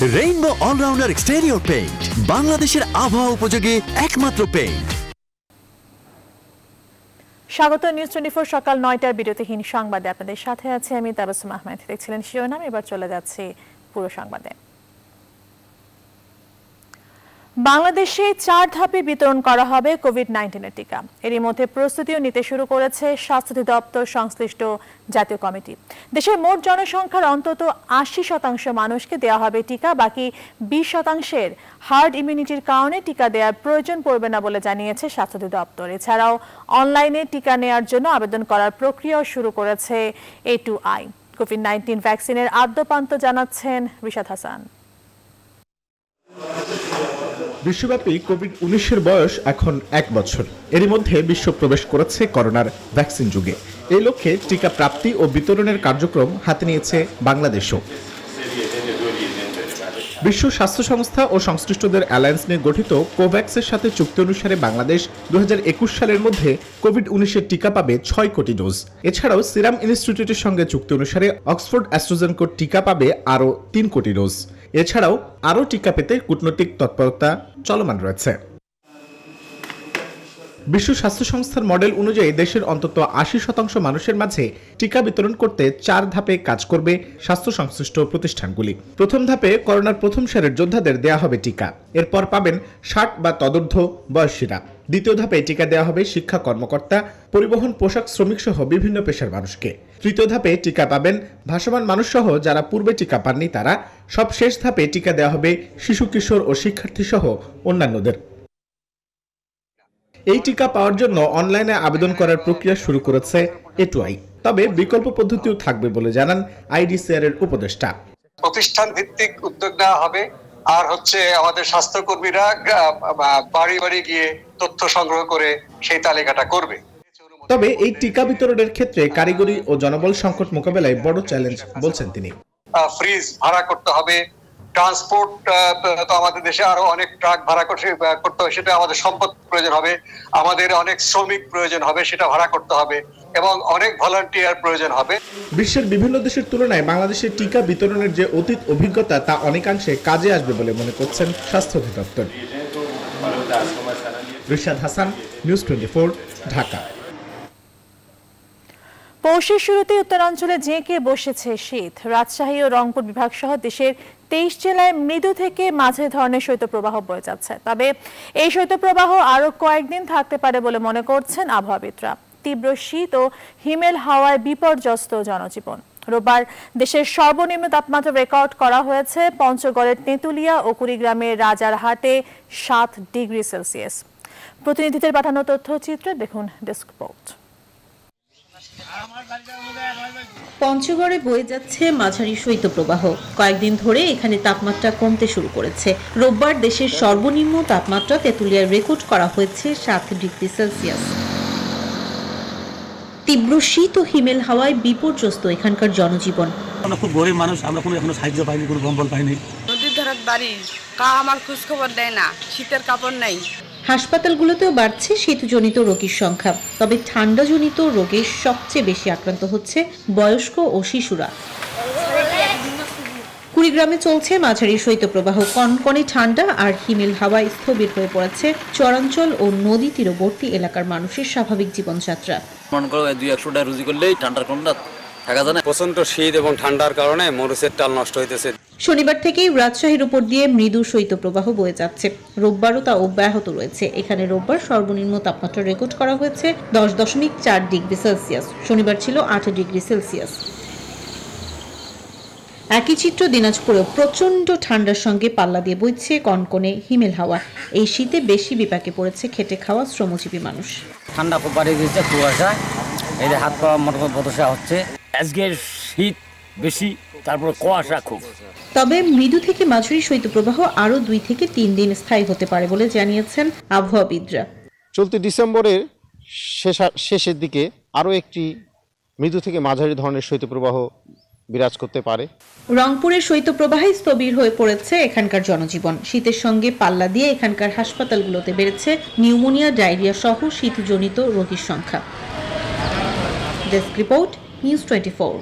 Rainbow allrounder exterior paint, বাংলাদেশের আবহাওয়া উপযোগী একমাত্র পেইন্ট। স্বাগত নিউজ 24 সকাল 9টার বিরতিহীন সংবাদে আপনাদের সাথে আছে আমি তাবাসসুম আহমেদ। দেখছিলেন শিরোনাম, এবার চলে যাচ্ছে পুরো সংবাদে। বাংলাদেশে 4 ধাপে বিতরণ করা হবে কোভিড-19 টিকা। এরই মধ্যে প্রস্তুতিও নিতে শুরু করেছে স্বাস্থ্য অধিদপ্তর সংশ্লিষ্ট জাতীয় কমিটি। দেশের মোট জনসংখ্যার অন্তত 80% মানুষকে দেওয়া হবে টিকা। বাকি 20%-এর হার্ড ইমিউনিটির কারণে টিকা দেওয়ার প্রয়োজন পড়বে না বলে জানিয়েছে স্বাস্থ্য অধিদপ্তর। এছাড়াও অনলাইনে টিকা নেওয়ার জন্য আবেদন করার প্রক্রিয়াও শুরু করেছে A2I। কোভিড-19 ভ্যাকসিনের আদ্যপান্ত জানাচ্ছেন রিশাদ হাসান। বিশ্বব্যাপী কোভিড-19 বয়স এখন 1 বছর। এরই মধ্যে বিশ্ব প্রবেশ করেছে করোনার ভ্যাকসিন যুগে। এই লক্ষ্যে টিকা প্রাপ্তি ও বিতরণের কার্যক্রম হাতে নিয়েছে বাংলাদেশও। বিশ্ব স্বাস্থ্য সংস্থা ও সংশ্লিষ্টদের অ্যালায়েন্স নিয়ে গঠিত কোভ্যাক্সের সাথে চুক্তি অনুসারে বাংলাদেশ 2021 সালের মধ্যে কোভিড-19 টিকা পাবে 6 কোটি ডোজ। এছাড়াও সিরাম ইনস্টিটিউটের সঙ্গে চুক্তি অনুসারে অক্সফোর্ড অ্যাস্ট্রাজেনেকা টিকা পাবে আরও 3 কোটি ডোজ। এছাড়াও আরও টিকা পেতে কূটনৈতিক তৎপরতা চলমান রয়েছে। বিশ্ব স্বাস্থ্য সংস্থার মডেল অনুযায়ী দেশের অন্তত 80% মানুষের মাঝে টিকা বিতরণ করতে 4 ধাপে কাজ করবে স্বাস্থ্য সংশ্লিষ্ট প্রতিষ্ঠানগুলি। প্রথম ধাপে করোনার প্রথম সারির যোদ্ধাদের দেয়া হবে টিকা। এরপর পাবেন 60 বা তদূর্ধ্ব বয়সীরা। দ্বিতীয় ধাপে টিকা দেওয়া হবে শিক্ষা কর্মকর্তা, পরিবহন, পোশাক শ্রমিক সহ বিভিন্ন পেশার মানুষকে। তৃতীয় ধাপে টিকা পাবেন ভাসমান মানুষ সহ যারা পূর্বে টিকা পাননি তারা। সবশেষ ধাপে টিকা দেওয়া হবে শিশু, কিশোর ও শিক্ষার্থী সহ অন্যান্যদের। এই টিকা পাওয়ার জন্য অনলাইনে আবেদন করার প্রক্রিয়া শুরু করেছে A2I। তবে বিকল্প পদ্ধতিও থাকবে বলে জানান IDCR এর উপদেষ্টা। প্রতিষ্ঠান ভিত্তিক উদ্যোগ নেওয়া হবে, আর আমাদের স্বাস্থ্যকর্মীরা বাড়ি বাড়ি গিয়ে তথ্য সংগ্রহ করে সেই তালিকাটা করবে। তবে এই টিকা বিতরণের ক্ষেত্রে কারিগরি ও জনবল সংকট মোকাবেলায় বড় চ্যালেঞ্জ বলছেন তিনি। ফ্রিজ ভাড়া করতে হবে, ট্রান্সপোর্ট তো আমাদের দেশে আরো অনেক ট্রাক ভাড়া করতে হবে, সেটা আমাদের সম্পদ প্রয়োজন হবে, আমাদের অনেক শ্রমিক প্রয়োজন হবে, সেটা ভাড়া করতে হবে, এবং অনেক ভলান্টিয়ার প্রয়োজন হবে। বিশ্বের বিভিন্ন দেশের তুলনায় বাংলাদেশের টিকা বিতরণের যে অতীত অভিজ্ঞতা তা অনেকাংশে কাজে আসবে বলে মনে করছেন স্বাস্থ্য অধিদপ্তর। রিশাদ হাসান, নিউজ 24, ঢাকা। পৌষের শুরুতে উত্তরাঞ্চলে জেঁকে বসেছে শীত। রাজশাহী ও রংপুর বিভাগ সহ দেশের 23 জেলায় মৃদু থেকে মাঝারি ধরনের শৈত্যপ্রবাহ বয়ে যাচ্ছে। তবে এই শৈত্যপ্রবাহ আরো কয়েকদিন থাকতে পারে বলে মনে করছেন আবহাওয়াবিদরা। তীব্র শীত ও হিমেল হাওয়ায় বিপর্যস্ত জনজীবন। রোববার দেশের সর্বনিম্ন তাপমাত্রা রেকর্ড করা হয়েছে পঞ্চগড়ের তেঁতুলিয়া ও কুড়িগ্রামের রাজারহাটে 7 ডিগ্রি সেলসিয়াস। প্রতিনিধিদের পাঠানো তথ্যচিত্রে দেখুন ডেস্ক রিপোর্ট। পঞ্চগড়ে বয়ে যাচ্ছে মাঝারি শৈত্যপ্রবাহ। কয়েকদিন ধরে এখানে তাপমাত্রা কমতে শুরু করেছে। রোববার দেশের সর্বনিম্ন তাপমাত্রা তেঁতুলিয়ায় রেকর্ড করা হয়েছে 7 ডিগ্রি সেলসিয়াস। তীব্র শীত ও হিমেল হাওয়ায় বিপর্যস্ত এখানকার জনজীবন। আমরা খুব গরিব মানুষ, আমরা এখনো সাহায্য পাইনি, কোনো কম্বল পাইনি। নদীর ধারের বাড়ি, আমার খোঁজ খবর দেয় না, শীতের কাপড় নাই। হাসপাতালগুলোতেও বাড়ছে শীতজনিত রোগীর সংখ্যা। তবে ঠান্ডাজনিত রোগে সবচেয়ে বেশি আক্রান্ত হচ্ছে বয়স্ক ও শিশুরা। কুড়িগ্রামে চলছে মাঝারি শৈত্যপ্রবাহ। কনকনে ঠান্ডা আর হিমেল হাওয়ায় স্থবির হয়ে পড়েছে চরাঞ্চল ও নদী তীরবর্তী এলাকার মানুষের স্বাভাবিক জীবনযাত্রা। মনে করো 200-100 রুজি করলেই ঠান্ডার কোনটা থাকা যায় না। প্রচন্ড শীত এবং ঠান্ডার কারণে মরিচের টাল নষ্ট হইতেছে। শনিবার থেকেই রাজশাহীর উপর দিয়ে মৃদু শৈত্যপ্রবাহ বয়ে যাচ্ছে। রোববারও তা অব্যাহত রয়েছে। এখানে রোববার সর্বনিম্ন তাপমাত্রা রেকর্ড করা হয়েছে 10.4 ডিগ্রি সেলসিয়াস। শনিবার ছিল 8 ডিগ্রি সেলসিয়াস। একই চিত্র দিনাজপুরেও। প্রচন্ড ঠান্ডার সঙ্গে পাল্লা দিয়ে বইছে কনকনে হিমেল হাওয়া। এই শীতে বেশি বিপাকে পড়েছে খেটে খাওয়া শ্রমজীবী মানুষ। ঠান্ডা খুব বাড়িয়ে দিয়েছে, কুয়াশা, এই যে হাত পা মোটামুটি বদশা হচ্ছে। আজকের শীত বেশি, তারপর কুয়াশা খুব। তবে মৃদু থেকে মাঝারি শৈত্যপ্রবাহ আরও 2 থেকে 3 দিন স্থায়ী হতে পারে বলে জানিয়েছেন আবহাওয়াবিদরা। চলতি ডিসেম্বরের শেষের দিকে আরও একটি মৃদু থেকে মাঝারি ধরনের শৈত্যপ্রবাহ বিরাজ করতে পারে। রংপুরের শৈত্যপ্রবাহে স্থবির হয়ে পড়েছে এখানকার জনজীবন। শীতের সঙ্গে পাল্লা দিয়ে এখানকার হাসপাতালগুলোতে বেড়েছে নিউমোনিয়া, ডায়রিয়া সহ শীতজনিত রোগীর সংখ্যা। Desk report, news 24।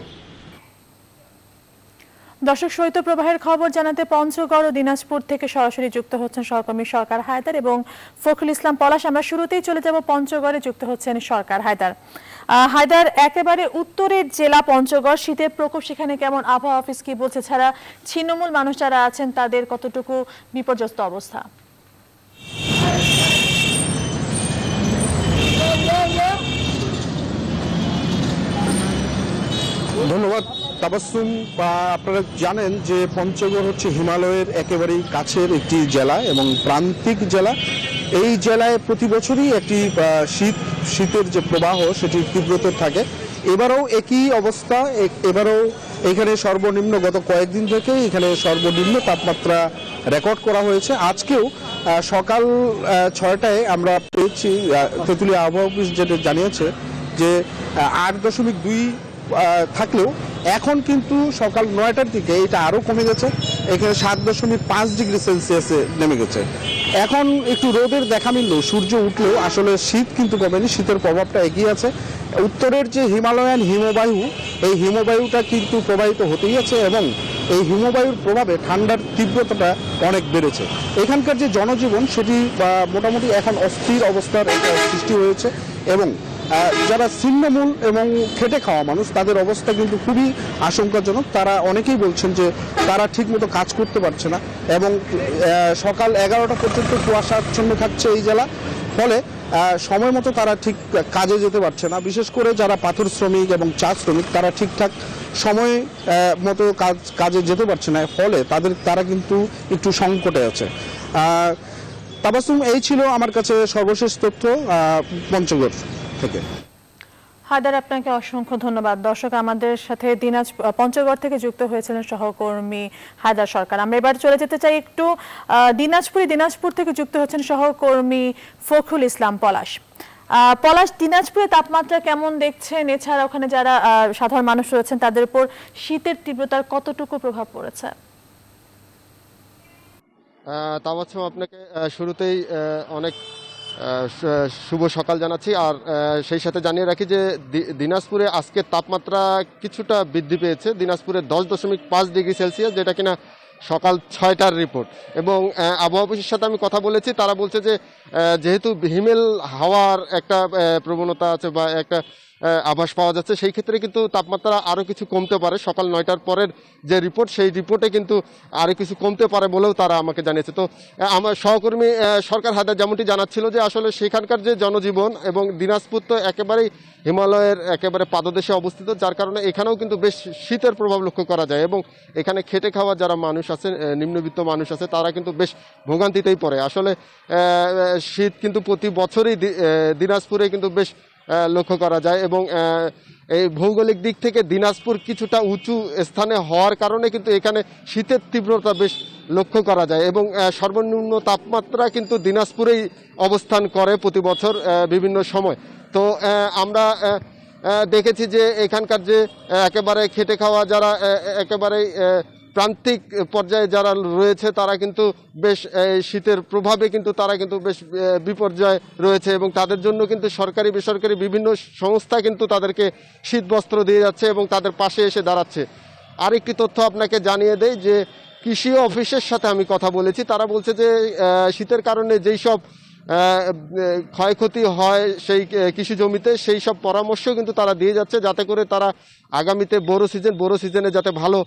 দর্শক, শৈত্যপ্রবাহের খবর জানাতে পঞ্চগড় ও দিনাজপুর থেকে সরাসরি যুক্ত হচ্ছেন সহকর্মী সরকার হায়দার এবং ফখরুল ইসলাম পলাশ। আমরা শুরুতেই চলে যাব পঞ্চগড়ে, যুক্ত হচ্ছেন সরকার হায়দার। হায়দার, একেবারে উত্তরের জেলা পঞ্চগড়, শীতের প্রকোপ সেখানে কেমন, আবহাওয়া অফিস কি বলছে, ছাড়া ছিন্নমূল মানুষ যারা আছেন তাদের কতটুকু বিপর্যস্ত অবস্থা? ধন্যবাদ তাবাসসুম। আপনারা জানেন যে পঞ্চগড় হচ্ছে হিমালয়ের একেবারেই কাছের একটি জেলা এবং প্রান্তিক জেলা। এই জেলায় প্রতি বছরই একটি শীতের যে প্রবাহ সেটি তীব্রতর থাকে। এবারেও একই অবস্থা। এবারেও এখানে সর্বনিম্ন গত কয়েকদিন থেকে এখানে সর্বনিম্ন তাপমাত্রা রেকর্ড করা হয়েছে। আজকেও সকাল 6টায় আমরা পেয়েছি, তেঁতুলিয়া আবহাওয়া অফিস যেটা জানিয়েছে যে 8.2 থাকলেও এখন কিন্তু সকাল 9টার দিকে এটা আরও কমে গেছে, এখানে 7.5 ডিগ্রি সেলসিয়াসে নেমে গেছে। এখন একটু রোদের দেখা মিললেও, সূর্য উঠলেও আসলে শীত কিন্তু কমেনি, শীতের প্রভাবটা এগিয়ে আছে। উত্তরের যে হিমালয়ান হিমবায়ু, এই হিমবায়ুটা কিন্তু প্রবাহিত হতেই আছে এবং এই হিমবায়ুর প্রভাবে ঠান্ডার তীব্রতাটা অনেক বেড়েছে। এখানকার যে জনজীবন সেটি মোটামুটি এখন অস্থির অবস্থার সৃষ্টি হয়েছে এবং যারা ছিন্নমূল এবং খেটে খাওয়া মানুষ তাদের অবস্থা কিন্তু খুবই আশঙ্কাজনক। তারা অনেকেই বলছেন যে তারা ঠিকমতো কাজ করতে পারছে না এবং সকাল 11টা পর্যন্ত কুয়াশাচ্ছন্ন থাকছে এই জেলা, ফলে সময় মতো তারা ঠিক কাজে যেতে পারছে না। বিশেষ করে যারা পাথর শ্রমিক এবং চা শ্রমিক তারা ঠিকঠাক সময় মতো কাজে যেতে পারছে না, ফলে তারা কিন্তু একটু সংকটে আছে। তাবাসসুম, এই ছিল আমার কাছে সর্বশেষ তথ্য পঞ্চগড় থেকে। হায়দার, আপনাকে অসংখ্য ধন্যবাদ। দর্শক, আমাদের সাথে পঞ্চগড় থেকে যুক্ত হয়েছিলেন সহকর্মী হায়দার সরকার। আমরা এবার চলে যেতে চাই একটু দিনাজপুর থেকে যুক্ত হচ্ছেন সহকর্মী ফখরুল ইসলাম পলাশ। পলাশ, দিনাজপুরে তাপমাত্রা কেমন দেখছেন? এছাড়া ওখানে যারা সাধারণ মানুষ রয়েছেন তাদের উপর শীতের তীব্রতার কতটুকু প্রভাব পড়েছে? তাবাসসুম, আপনাকে শুরুতেই অনেক শুভ সকাল জানাচ্ছি। আর সেই সাথে জানিয়ে রাখি যে দিনাজপুরে আজকের তাপমাত্রা কিছুটা বৃদ্ধি পেয়েছে। দিনাজপুরে 10.5 ডিগ্রি সেলসিয়াস, যেটা কিনা সকাল 6টার রিপোর্ট। এবং আবহাওয়া অফিসের সাথে আমি কথা বলেছি, তারা বলছে যে যেহেতু হিমেল হাওয়ার একটা প্রবণতা আছে বা একটা আভাস পাওয়া যাচ্ছে, সেই ক্ষেত্রে কিন্তু তাপমাত্রা আরও কিছু কমতে পারে। সকাল 9টার পরের যে রিপোর্ট, সেই রিপোর্টে কিন্তু আরও কিছু কমতে পারে বলেও তারা আমাকে জানিয়েছে। তো আমার সহকর্মী সরকার হায়দার যেমনটি জানাচ্ছিল যে আসলে সেখানকার যে জনজীবন, এবং দিনাজপুর তো একেবারেই হিমালয়ের একেবারে পাদদেশে অবস্থিত, যার কারণে এখানেও কিন্তু বেশ শীতের প্রভাব লক্ষ্য করা যায়। এবং এখানে খেটে খাওয়া যারা মানুষ আছে, নিম্নবিত্ত মানুষ আছে, তারা কিন্তু বেশ ভোগান্তিতেই পড়ে। আসলে শীত কিন্তু প্রতি বছরই দিনাজপুরে কিন্তু বেশ লক্ষ্য করা যায়। এবং এই ভৌগোলিক দিক থেকে দিনাজপুর কিছুটা উঁচু স্থানে হওয়ার কারণে কিন্তু এখানে শীতের তীব্রতা বেশ লক্ষ্য করা যায়। এবং সর্বনিম্ন তাপমাত্রা কিন্তু দিনাজপুরেই অবস্থান করে প্রতি বছর বিভিন্ন সময়। তো আমরা দেখেছি যে এখানকার যে একেবারে খেটে খাওয়া যারা একেবারেই প্রান্তিক পর্যায়ে যারা রয়েছে, তারা কিন্তু বেশ শীতের প্রভাবে কিন্তু তারা কিন্তু বেশ বিপর্যয় রয়েছে। এবং তাদের জন্য কিন্তু সরকারি বেসরকারি বিভিন্ন সংস্থা কিন্তু তাদেরকে শীত বস্ত্র দিয়ে যাচ্ছে এবং তাদের পাশে এসে দাঁড়াচ্ছে। আরেকটি তথ্য আপনাকে জানিয়ে দেই যে কৃষি অফিসের সাথে আমি কথা বলেছি, তারা বলছে যে শীতের কারণে যেই সব ক্ষয়ক্ষতি হয় সেই কৃষি জমিতে, সেই সব পরামর্শ কিন্তু তারা দিয়ে যাচ্ছে, যাতে করে তারা আগামীতে বড় সিজনে যাতে ভালো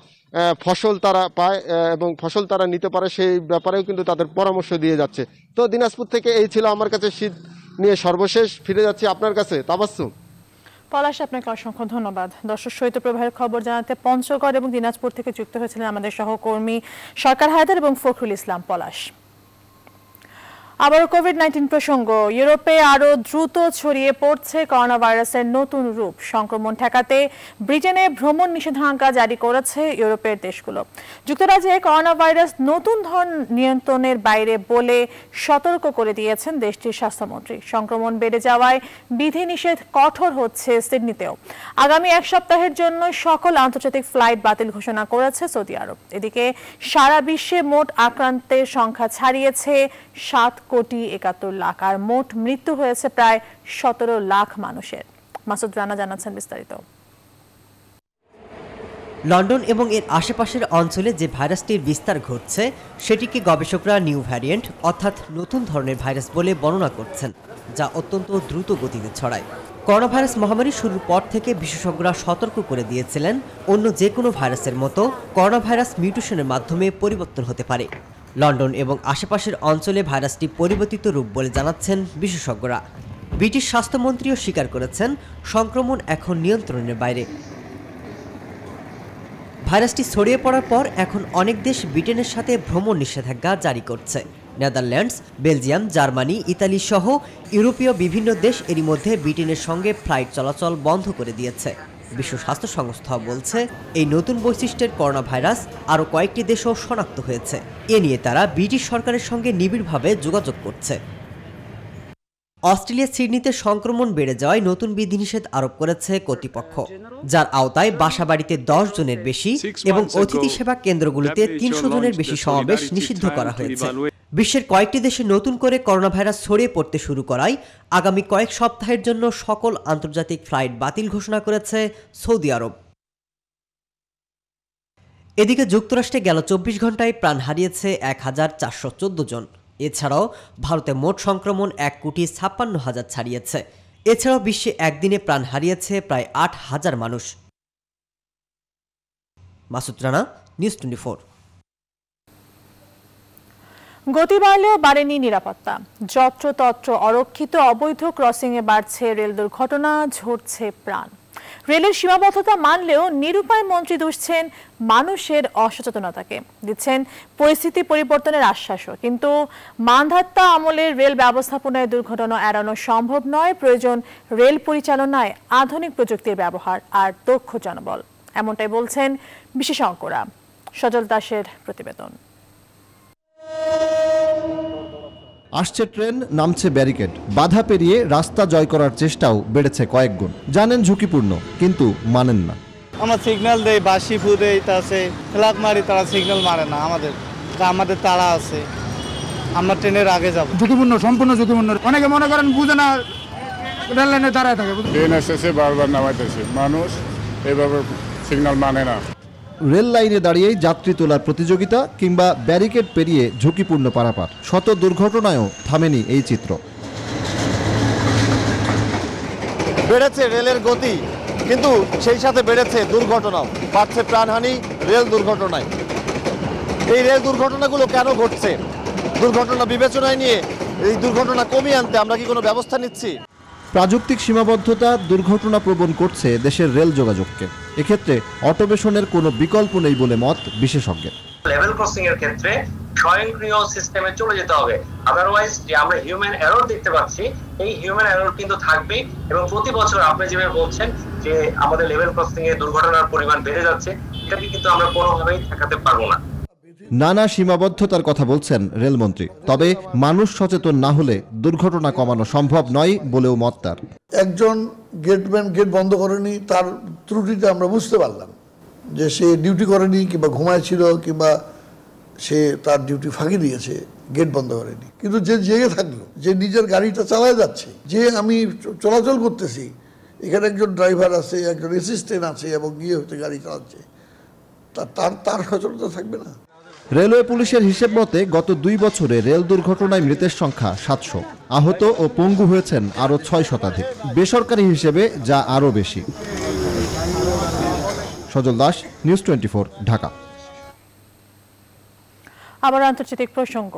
ফসল তারা পায় এবং ফসল তারা নিতে পারে, সেই ব্যাপারেও কিন্তু তাদের পরামর্শ দিয়ে যাচ্ছে। তো দিনাজপুর থেকে এই ছিল আমার কাছে শীত নিয়ে সর্বশেষ। ফিরে যাচ্ছি আপনার কাছে তাবাসসুম। পলাশ, আপনাকে অসংখ্য ধন্যবাদ। দর্শক, শৈত্যপ্রবাহের খবর জানাতে পঞ্চগড় এবং দিনাজপুর থেকে যুক্ত হয়েছিলেন আমাদের সহকর্মী সরকার হায়দার এবং ফখরুল ইসলাম পলাশ। আবারও কোভিড-19 প্রসঙ্গ। ইউরোপে আরও দ্রুত ছড়িয়ে পড়ছে করোনা ভাইরাসের নতুন রূপ। সংক্রমণ ঠেকাতে ব্রিটেনে ভ্রমণ নিষেধাজ্ঞা জারি করেছে ইউরোপের দেশগুলো। যুক্তরাজ্যে করোনা ভাইরাস নতুন ধরন নিয়ন্ত্রণের বাইরে বলে সতর্ক করে দিয়েছেন দেশটির স্বাস্থ্যমন্ত্রী। সংক্রমণ বেড়ে যাওয়ায় বিধিনিষেধ কঠোর হচ্ছে সিডনিতেও। আগামী এক সপ্তাহের জন্য সকল আন্তর্জাতিক ফ্লাইট বাতিল ঘোষণা করেছে সৌদি আরব। এদিকে সারা বিশ্বে মোট আক্রান্তের সংখ্যা ছাড়িয়েছে 7,71,00,000 আর মোট মৃত্যু হয়েছে প্রায় 17 লাখ মানুষের। মাসুদ রানা জানাচ্ছেন বিস্তারিত। লন্ডন এবং এর আশেপাশের অঞ্চলে যে ভাইরাসটির বিস্তার ঘটছে সেটিকে গবেষকরা নিউ ভ্যারিয়েন্ট অর্থাৎ নতুন ধরনের ভাইরাস বলে বর্ণনা করছেন, যা অত্যন্ত দ্রুত গতিতে ছড়ায়। করোনা ভাইরাস মহামারী শুরুর পর থেকে বিশেষজ্ঞরা সতর্ক করে দিয়েছিলেন অন্য যে কোনো ভাইরাসের মতো করোনা ভাইরাস মিউটেশনের মাধ্যমে পরিবর্তন হতে পারে। লন্ডন এবং আশেপাশের অঞ্চলে ভাইরাসটি পরিবর্তিত রূপ বলে জানাচ্ছেন বিশেষজ্ঞরা। ব্রিটিশ স্বাস্থ্যমন্ত্রীও স্বীকার করেছেন সংক্রমণ এখন নিয়ন্ত্রণের বাইরে। ভাইরাসটি ছড়িয়ে পড়ার পর এখন অনেক দেশ ব্রিটেনের সাথে ভ্রমণ নিষেধাজ্ঞা জারি করছে। নেদারল্যান্ডস, বেলজিয়াম, জার্মানি, ইতালি সহ ইউরোপীয় বিভিন্ন দেশ এরই মধ্যে ব্রিটেনের সঙ্গে ফ্লাইট চলাচল বন্ধ করে দিয়েছে। বিশ্ব স্বাস্থ্য সংস্থা বলছে এই নতুন বৈশিষ্ট্যের করোনা ভাইরাস আরও কয়েকটি দেশও শনাক্ত হয়েছে। এ নিয়ে তারা ব্রিটিশ সরকারের সঙ্গে নিবিড়ভাবে যোগাযোগ করছে। অস্ট্রেলিয়া সিডনিতে সংক্রমণ বেড়ে যাওয়ায় নতুন বিধিনিষেধ আরোপ করেছে কর্তৃপক্ষ, যার আওতায় বাসাবাড়িতে 10 জনের বেশি এবং অতিথি সেবা কেন্দ্রগুলোতে 300 জনের বেশি সমাবেশ নিষিদ্ধ করা হয়েছে। বিশ্বের কয়েকটি দেশে নতুন করে করোনা ভাইরাস ছড়িয়ে পড়তে শুরু করায় আগামী কয়েক সপ্তাহের জন্য সকল আন্তর্জাতিক ফ্লাইট বাতিল ঘোষণা করেছে সৌদি আরব। এদিকে যুক্তরাষ্ট্রে গেল 24 ঘন্টায় প্রাণ হারিয়েছে 1414 জন। এছাড়াও ভারতে মোট সংক্রমণ 1,56,000 ছাড়িয়েছে। এছাড়াও বিশ্বে একদিনে প্রাণ হারিয়েছে প্রায় 8,000 মানুষ। মাসুদ রানা, নিউজ 24। গতি বাড়লেও বাড়েনি নিরাপত্তা। যত্রতত্র অরক্ষিত অবৈধ ক্রসিংয়ে বাড়ছে রেল দুর্ঘটনা, ঝরছে প্রাণ। রেলের সীমাবদ্ধতা মানলেও নিরুপায় মন্ত্রী দুষছেন মানুষের অসচেতনতাকে, দিচ্ছেন পরিস্থিতি পরিবর্তনের আশ্বাসও। কিন্তু মানধাত্তা আমলের রেল ব্যবস্থাপনায় দুর্ঘটনা এড়ানো সম্ভব নয়। প্রয়োজন রেল পরিচালনায় আধুনিক প্রযুক্তির ব্যবহার আর দক্ষ জনবল, এমনটাই বলছেন বিশেষজ্ঞরা। সজল দাসের প্রতিবেদন। আসছে ট্রেন, নামছে ব্যারিকেড, বাধা পেরিয়ে রাস্তা জয় করার চেষ্টাও বেড়েছে কয়েক গুণ। জানেন ঝুঁকিপূর্ণ, কিন্তু মানেন না। আমরা সিগন্যাল দেই, বাসি ফু দেই, তাছে ফ্ল্যাগ মারি, তারা সিগন্যাল মারে না। আমাদের তাড়া আছে, আমরা ট্রেনের আগে যাব। ঝুঁকিপূর্ণ, সম্পূর্ণ ঝুঁকিপূর্ণ। অনেকে মনে করেন বুঝে না, রেল লাইনে দাঁড়ায় থাকে। ট্রেন এসেছে, বারবার নামাইতেছে, মানুষ এভাবে সিগন্যাল মানে না। রেল লাইনে দাঁড়িয়েই যাত্রী তোলার প্রতিযোগিতা কিংবা ব্যারিকেড পেরিয়ে ঝুঁকিপূর্ণ পারাপার, শত দুর্ঘটনায়ও থামেনি এই চিত্র। বেড়েছে রেলের গতি, কিন্তু সেই সাথে বেড়েছে দুর্ঘটনাও, বাড়ছে প্রাণহানি রেল দুর্ঘটনায়। এই রেল দুর্ঘটনাগুলো কেন ঘটছে? দুর্ঘটনা বিবেচনায় নিয়ে এই দুর্ঘটনা কমিয়ে আনতে আমরা কি কোনো ব্যবস্থা নিচ্ছি? প্রাযুক্তিক সীমাবদ্ধতা দুর্ঘটনা প্রবণ করছে দেশের রেল যোগাযোগকে। এক্ষেত্রে অটোমেশনের কোনো বিকল্প নেই বলে মত বিশেষজ্ঞের। লেভেল ক্রসিং এর ক্ষেত্রে স্বয়ংক্রিয় সিস্টেমে চলে যেতে হবে। আদারওয়াইজ যে আমরা হিউম্যান এরর দেখতে পাচ্ছি, এই হিউম্যান এরর কিন্তু থাকবে এবং প্রতি বছর আপনি যেভাবে বলছেন যে আমাদের লেভেল ক্রসিং এ দুর্ঘটনার পরিমাণ বেড়ে যাচ্ছে, এটাকে কিন্তু আমরা কোনোভাবেই ঠেকাতে পারবো না। নানা সীমাবদ্ধতার কথা বলছেন রেলমন্ত্রী, তবে মানুষ সচেতন না হলে দুর্ঘটনা কমানো সম্ভব নয় বলেও মত তার। একজন গেটম্যান গেট বন্ধ করেনি, তার ত্রুটিটা আমরা বুঝতে পারলাম যে সে ডিউটি করেনি কিংবা ঘুমায়ছিল কিংবা সে তার ডিউটি ফাঁকি দিয়েছে, গেট বন্ধ করেনি। কিন্তু যে জেগে থাকলো, যে নিজের গাড়িটা চালায় যাচ্ছে, যে আমি চলাচল করতেছি, এখানে একজন ড্রাইভার আছে, একজন অ্যাসিস্ট্যান্ট আছে এবং গিয়ে হতে গাড়ি চালাচ্ছে, তার সচেতনতা থাকবে না। রেলওয়ে পুলিশের হিসেব মতে গত 2 বছরে রেল দুর্ঘটনায় মৃতের সংখ্যা 700, আহত ও পঙ্গু হয়েছেন আরও 6 শতাধিক। বেসরকারি হিসেবে যা আরও বেশি। সজল দাস, নিউজ 24, ঢাকা। আবার আন্তর্জাতিক প্রসঙ্গ।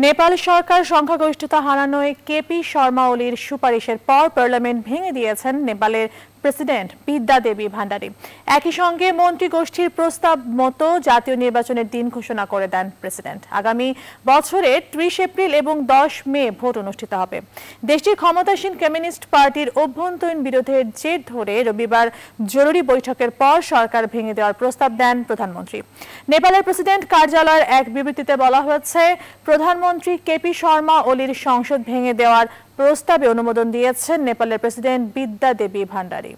নেপাল সরকার সংখ্যাগরিষ্ঠতা হারানোয় কেপি শর্মা ওলির সুপারিশের পর পার্লামেন্ট ভেঙে দিয়েছেন নেপালের প্রেসিডেন্ট বিদ্যা দেবী ভান্ডারী। একই সঙ্গে মন্ত্রী গোষ্ঠীর প্রস্তাব মতো জাতীয় নির্বাচনের দিন ঘোষণা করে দেন প্রেসিডেন্ট। আগামী বছরের 30 এপ্রিল এবং 10 মে ভোট অনুষ্ঠিত হবে। দেশটির ক্ষমতাসীন কমিউনিস্ট পার্টির অভ্যন্তরীণ বিরোধের জের ধরে রবিবার জরুরি বৈঠকের পর সরকার ভেঙে দেওয়ার প্রস্তাব দেন প্রধানমন্ত্রী। নেপালের প্রেসিডেন্ট কার্যালয়ের এক বিবৃতিতে বলা হয়েছে, প্রধানমন্ত্রী কেপি শর্মা ওলির সংসদ ভেঙে দেওয়ার প্রস্তাবে অনুমোদন দিয়েছেন নেপালের প্রেসিডেন্ট বিদ্যা দেবী ভান্ডারী।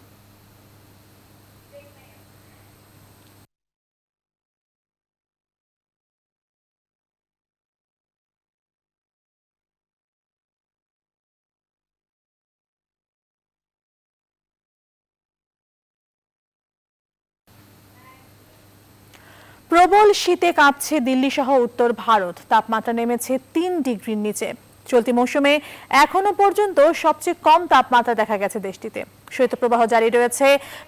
প্রবল শীতে কাঁপছে দিল্লি সহ উত্তর ভারত। তাপমাত্রা নেমেছে 3 ডিগ্রির নিচে। চলতি মৌসুমে এখনো পর্যন্ত সবচেয়ে কম তাপমাত্রা দেখা গেছে দেশটিতে। শৈত্যপ্রবাহ জারি রয়েছে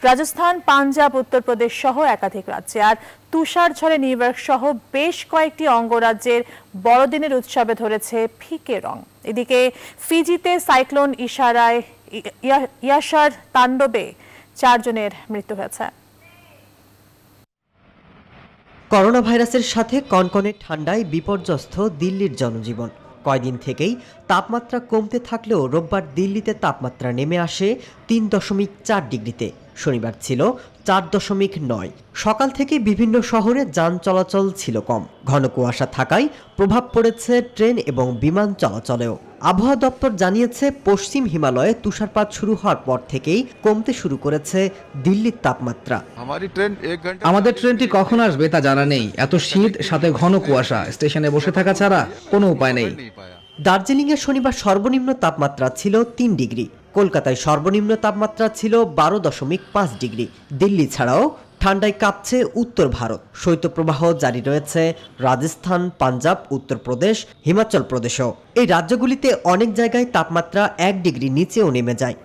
রাজস্থান, পাঞ্জাব, উত্তরপ্রদেশ সহ একাধিক রাজ্যে। আর তুষার ঝড়ে নিউইয়র্ক সহ বেশ কয়েকটি অঙ্গরাজ্যের বড়দিনের উৎসবে ধরেছে ফিকে রং। এদিকে ফিজিতে সাইক্লোন ইয়াসার তাণ্ডবে 4 জনের মৃত্যু হয়েছে। করোনা ভাইরাসের সাথে কনকনে ঠান্ডায় বিপর্যস্ত দিল্লির জনজীবন। কয়েকদিন থেকেই তাপমাত্রা কমতে থাকলেও রোববার দিল্লিতে তাপমাত্রা নেমে আসে 3.4 ডিগ্রিতে। শনিবার ছিল 4.9। সকাল থেকে বিভিন্ন শহরে যান চলাচল ছিল কম। ঘন কুয়াশা থাকায় প্রভাব পড়েছে ট্রেন এবং বিমান চলাচলেও। আবহাওয়া দপ্তর জানিয়েছে পশ্চিম হিমালয়ে তুষারপাত শুরু হওয়ার পর থেকেই কমতে শুরু করেছে দিল্লির তাপমাত্রা। আমাদের ট্রেনটি কখন আসবে তা জানা নেই। এত শীত, সাথে ঘন কুয়াশা, স্টেশনে বসে থাকা ছাড়া কোনো উপায় নেই। দার্জিলিংয়ে শনিবার সর্বনিম্ন তাপমাত্রা ছিল 3 ডিগ্রি। কলকাতায় সর্বনিম্ন তাপমাত্রা ছিল 12.5 ডিগ্রি। দিল্লি ছাড়াও ঠান্ডায় কাঁপছে উত্তর ভারত। শৈত্যপ্রবাহ জারি রয়েছে রাজস্থান, পাঞ্জাব, উত্তরপ্রদেশ, হিমাচল প্রদেশও। এই রাজ্যগুলিতে অনেক জায়গায় তাপমাত্রা 1 ডিগ্রি নিচেও নেমে যায়।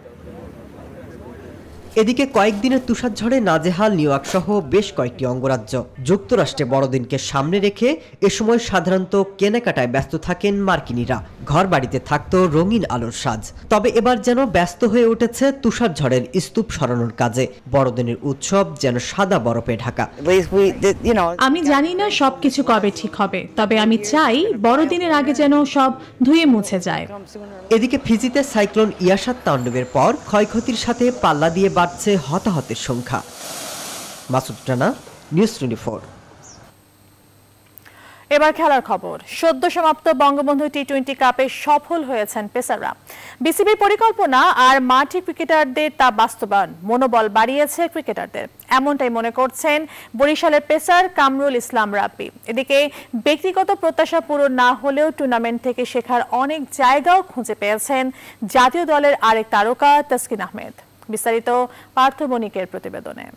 এদিকে কয়েকদিনের তুষারঝড়ে নাজেহাল নিউইয়র্ক সহ বেশ কয়েকটি অঙ্গরাজ্য। যুক্তরাষ্ট্রে বড়দিনকে সামনে রেখে এ সময় সাধারণত কেনাকাটায় ব্যস্ত থাকেন মার্কিনীরা। ঘর বাড়িতে থাকতো রঙিন আলোর সাজ। তবে এবার যেন ব্যস্ত হয়ে উঠেছে তুষারঝড়ের স্তূপ সরানোর কাজে। বড়দিনের উৎসব যেন সাদা বরফে ঢাকা। আমি জানি না সবকিছু কবে ঠিক হবে, তবে আমি চাই বড়দিনের আগে যেন সব ধুয়ে মুছে যায়। এদিকে ফিজিতে সাইক্লোন ইয়াসার তাণ্ডবের পর ক্ষয়ক্ষতির সাথে পাল্লা দিয়ে বাড়ছে হতাহতের সংখ্যা। মাসুদ রানা, নিউজ 24। এবার খেলার খবর। সদ্য সমাপ্ত বঙ্গবন্ধু টি-20 কাপে সফল হয়েছেন পেসাররা। বিসিবির পরিকল্পনা আর মাঠে ক্রিকেটারদের তা বাস্তবায়ন মনোবল বাড়িয়েছে ক্রিকেটারদের, এমনটাই মনে করছেন বরিশালের পেসার কামরুল ইসলাম রাব্বি। এদিকে ব্যক্তিগত প্রত্যাশা পূরণ না হলেও টুর্নামেন্ট থেকে শেখার অনেক জায়গাও খুঁজে পেয়েছেন জাতীয় দলের আরেক তারকা তাসকিন আহমেদ। বিস্তারিত পার্থ বণিকের প্রতিবেদনে।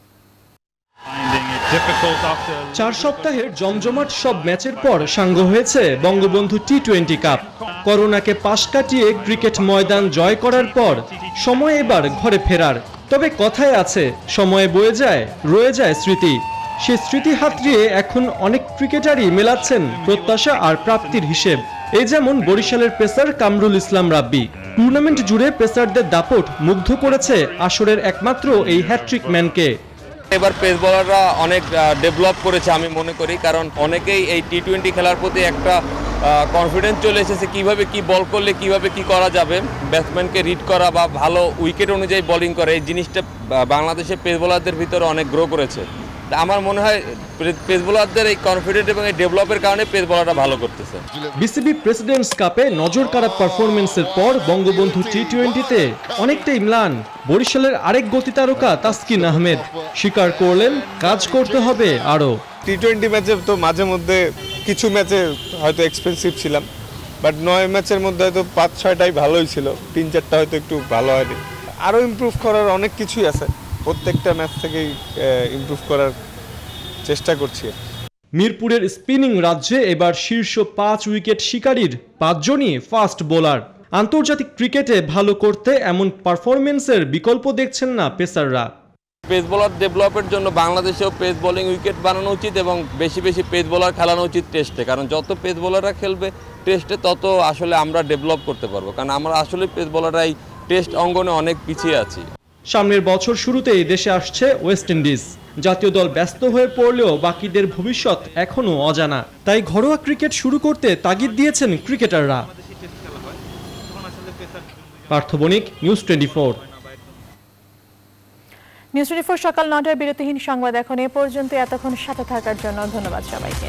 4 সপ্তাহের জমজমাট সব ম্যাচের পর সাঙ্গ হয়েছে বঙ্গবন্ধু টি-20 কাপ। করোনাকে পাশ কাটিয়ে ক্রিকেট ময়দান জয় করার পর সময় এবার ঘরে ফেরার। তবে কথায় আছে, সময়ে বয়ে যায়, রয়ে যায় স্মৃতি। সেই স্মৃতি হাতড়িয়ে এখন অনেক ক্রিকেটারই মেলাচ্ছেন প্রত্যাশা আর প্রাপ্তির হিসেব। এই যেমন বরিশালের পেসার কামরুল ইসলাম রাব্বি। টুর্নামেন্ট জুড়ে পেসারদের দাপট মুগ্ধ করেছে আসরের একমাত্র এই হ্যাট্রিক ম্যানকে। এবার পেস বোলাররা অনেক ডেভেলপ করেছে আমি মনে করি, কারণ অনেকেই এই টি-20 খেলার প্রতি একটা কনফিডেন্স চলে এসেছে কিভাবে কি বল করলে কিভাবে কি করা যাবে, ব্যাটসম্যানকে রিড করা বা ভালো উইকেট অনুযায়ী বোলিং করা। এই জিনিসটা বাংলাদেশের পেস বোলারদের ভিতরে অনেক গ্রো করেছে। আমার মনে হয় পেস বোলারদের এই কনফিডেন্ট এবং এই ডেভেলপের কারণে পেস বোলাররা ভালো করতেছে। বিসিবি প্রেসিডেন্টস কাপে নজর কাড়া পারফরমেন্সের পর বঙ্গবন্ধু টি-20তে অনেকটাই ম্লান বরিশালের আরেক গতি তারকা তাসকিন আহমেদ। স্বীকার করলেন, কাজ করতে হবে আরও। টি-20 ম্যাচে তো মাঝে মধ্যে কিছু ম্যাচে হয়তো এক্সপেন্সিভ ছিলাম, বাট 9 ম্যাচের মধ্যে হয়তো 5-6টাই ভালোই ছিল, 3-4টা হয়তো একটু ভালো হয়নি। আরও ইমপ্রুভ করার অনেক কিছুই আছে, প্রত্যেকটা ম্যাচ থেকেই ইমপ্রুভ করার চেষ্টা করছি। মিরপুরের স্পিনিং রাজ্যে এবার শীর্ষ 5 উইকেট শিকারীর 5 জনই ফাস্ট বোলার। আন্তর্জাতিক ক্রিকেটে ভালো করতে এমন পারফরমেন্সের বিকল্প দেখছেন না পেসাররা। পেস বোলার ডেভেলপের জন্য বাংলাদেশেও পেস বোলিং উইকেট বানানো উচিত এবং বেশি বেশি পেস বোলার খেলানো উচিত টেস্টে, কারণ যত পেস বোলাররা খেলবে টেস্টে তত আসলে আমরা ডেভেলপ করতে পারবো, কারণ আমরা আসলে পেস বোলাররা এই টেস্ট অঙ্গনে অনেক পিছিয়ে আছি। সামনের বছর শুরুতেই দেশে আসছে ওয়েস্ট ইন্ডিজ। জাতীয় দল ব্যস্ত হয়ে পড়লেও বাকিদের ভবিষ্যৎ এখনো অজানা। তাই ঘরোয়া ক্রিকেট শুরু করতে তাগিদ দিয়েছেন ক্রিকেটাররা। পার্থ বণিক, নিউজ 24। নিউজ 24 সকাল 9টার বিরতিহীন সংবাদ এখন এ পর্যন্ত। এতক্ষণ সাথে থাকার জন্য ধন্যবাদ সবাইকে।